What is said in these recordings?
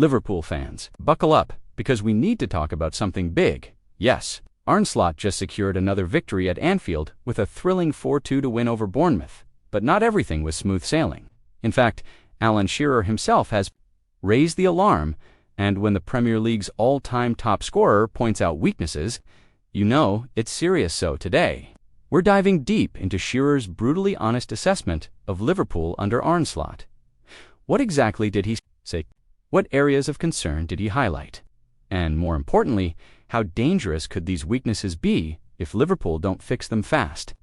Liverpool fans, buckle up, because we need to talk about something big. Yes, Arne Slot just secured another victory at Anfield with a thrilling 4-2 win over Bournemouth. But not everything was smooth sailing. In fact, Alan Shearer himself has raised the alarm, and when the Premier League's all-time top scorer points out weaknesses, you know it's serious. So today, we're diving deep into Shearer's brutally honest assessment of Liverpool under Arne Slot. What exactly did he say? What areas of concern did he highlight? And more importantly, how dangerous could these weaknesses be if Liverpool don't fix them fast?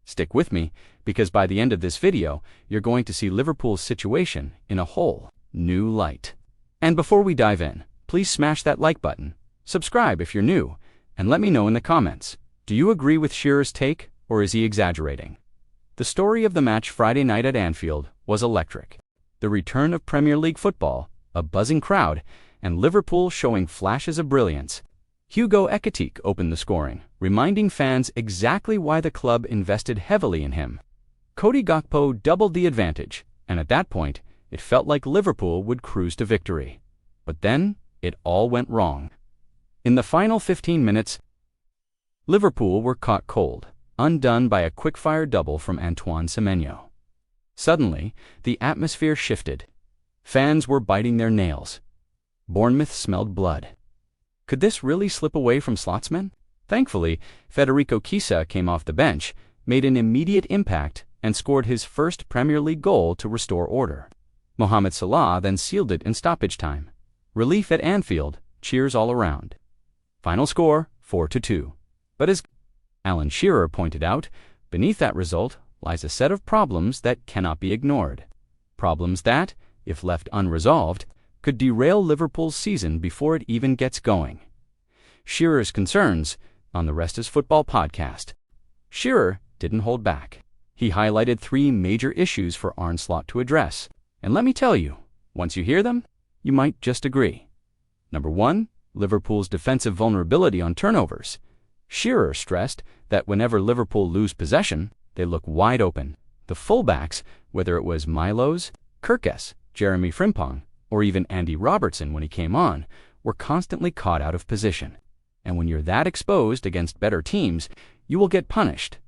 Stick with me, because by the end of this video, you're going to see Liverpool's situation in a whole new light. And before we dive in, please smash that like button, subscribe if you're new, and let me know in the comments, do you agree with Shearer's take, or is he exaggerating? The story of the match Friday night at Anfield was electric. The return of Premier League football, a buzzing crowd, and Liverpool showing flashes of brilliance. Hugo Ekitike opened the scoring, reminding fans exactly why the club invested heavily in him. Cody Gakpo doubled the advantage, and at that point, it felt like Liverpool would cruise to victory. But then, it all went wrong. In the final 15 minutes, Liverpool were caught cold, undone by a quick-fire double from Antoine Semenyo. Suddenly, the atmosphere shifted. Fans were biting their nails. Bournemouth smelled blood. Could this really slip away from Slot's men? Thankfully, Federico Chiesa came off the bench, made an immediate impact, and scored his first Premier League goal to restore order. Mohamed Salah then sealed it in stoppage time. Relief at Anfield, cheers all around. Final score, 4-2. But as Alan Shearer pointed out, beneath that result lies a set of problems that cannot be ignored. Problems that, if left unresolved, could derail Liverpool's season before it even gets going. Shearer's concerns on the Rest is Football podcast. Shearer didn't hold back. He highlighted 3 major issues for Arne Slot to address. And let me tell you, once you hear them, you might just agree. Number 1, Liverpool's defensive vulnerability on turnovers. Shearer stressed that whenever Liverpool lose possession, they look wide open. The fullbacks, whether it was Milos, Kirkes, Jeremy Frimpong, or even Andy Robertson when he came on, were constantly caught out of position. And when you're that exposed against better teams, you will get punished.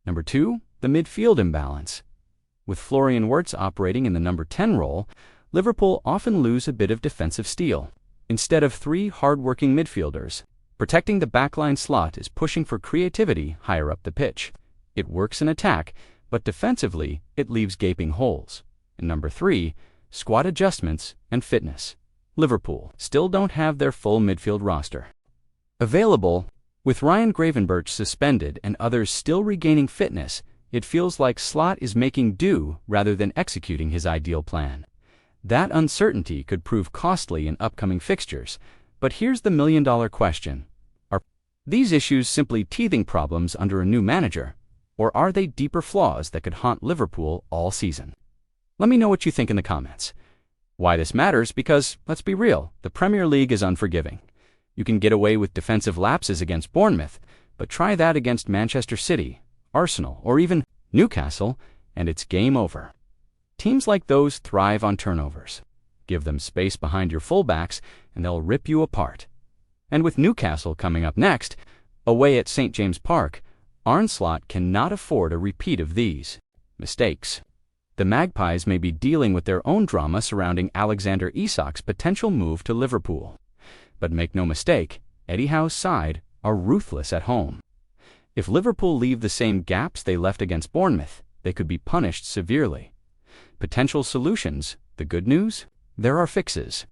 Number 2, the midfield imbalance. With Florian Wirtz operating in the number 10 role, Liverpool often lose a bit of defensive steel. Instead of 3 hard-working midfielders, protecting the backline slot is pushing for creativity higher up the pitch. It works in attack, but defensively, it leaves gaping holes. And number 3, squad adjustments and fitness. Liverpool still don't have their full midfield roster available. With Ryan Gravenberch suspended and others still regaining fitness, it feels like Slot is making do rather than executing his ideal plan. That uncertainty could prove costly in upcoming fixtures, but here's the million-dollar question. Are these issues simply teething problems under a new manager, or are they deeper flaws that could haunt Liverpool all season? Let me know what you think in the comments. Why this matters, because, let's be real, the Premier League is unforgiving. You can get away with defensive lapses against Bournemouth, but try that against Manchester City, Arsenal, or even Newcastle, and it's game over. Teams like those thrive on turnovers. Give them space behind your fullbacks, and they'll rip you apart. And with Newcastle coming up next, away at St. James Park, Arne Slot cannot afford a repeat of these mistakes. The Magpies may be dealing with their own drama surrounding Alexander Isak's potential move to Liverpool. But make no mistake, Eddie Howe's side are ruthless at home. If Liverpool leave the same gaps they left against Bournemouth, they could be punished severely. Potential solutions: the good news? There are fixes.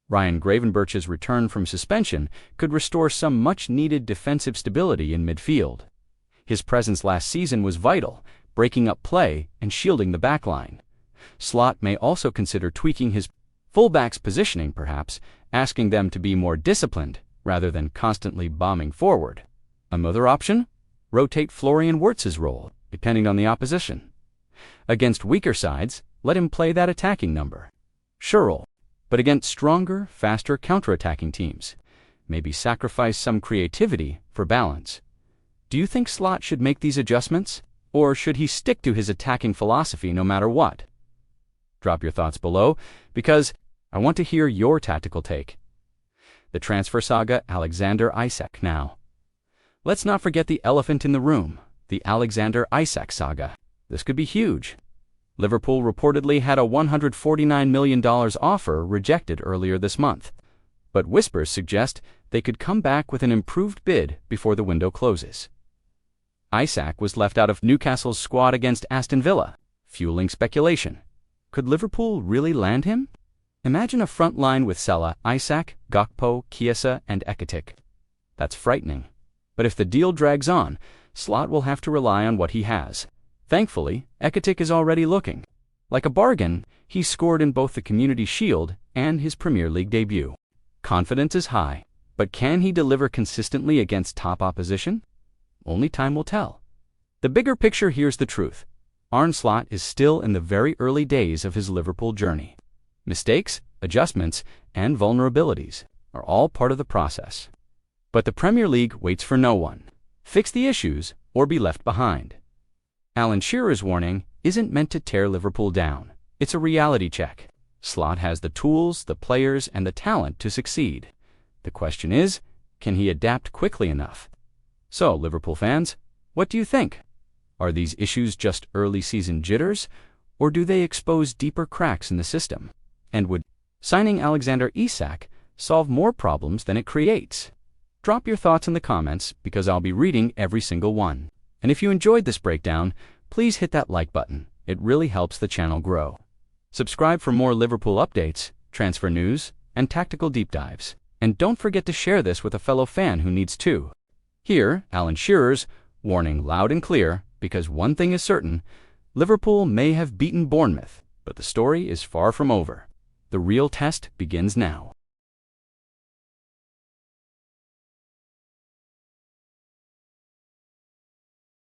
Ryan Gravenberch's return from suspension could restore some much-needed defensive stability in midfield. His presence last season was vital, breaking up play and shielding the backline. Slot may also consider tweaking his fullbacks' positioning, perhaps, asking them to be more disciplined rather than constantly bombing forward. Another option? Rotate Florian Wirtz's role, depending on the opposition. Against weaker sides, let him play that attacking number. Sure, but against stronger, faster counterattacking teams, maybe sacrifice some creativity for balance. Do you think Slot should make these adjustments, or should he stick to his attacking philosophy no matter what? Drop your thoughts below, because I want to hear your tactical take. The transfer saga, Alexander Isak now. Let's not forget the elephant in the room, the Alexander Isak saga. This could be huge. Liverpool reportedly had a $149 million offer rejected earlier this month, but whispers suggest they could come back with an improved bid before the window closes. Isak was left out of Newcastle's squad against Aston Villa, fueling speculation. Could Liverpool really land him? Imagine a front line with Salah, Isak, Gakpo, Chiesa, and Ekitike. That's frightening. But if the deal drags on, Slot will have to rely on what he has. Thankfully, Ekitike is already looking. Like a bargain, he scored in both the Community Shield and his Premier League debut. Confidence is high, but can he deliver consistently against top opposition? Only time will tell. The bigger picture here's the truth. Arne Slot is still in the very early days of his Liverpool journey. Mistakes, adjustments, and vulnerabilities are all part of the process. But the Premier League waits for no one. Fix the issues or be left behind. Alan Shearer's warning isn't meant to tear Liverpool down. It's a reality check. Slot has the tools, the players, and the talent to succeed. The question is, can he adapt quickly enough? So, Liverpool fans, what do you think? Are these issues just early season jitters, or do they expose deeper cracks in the system? And would signing Alexander Isak solve more problems than it creates? Drop your thoughts in the comments because I'll be reading every single one. And if you enjoyed this breakdown, please hit that like button. It really helps the channel grow. Subscribe for more Liverpool updates, transfer news, and tactical deep dives. And don't forget to share this with a fellow fan who needs to. Here, Alan Shearer's warning loud and clear, because one thing is certain, Liverpool may have beaten Bournemouth, but the story is far from over. The real test begins now.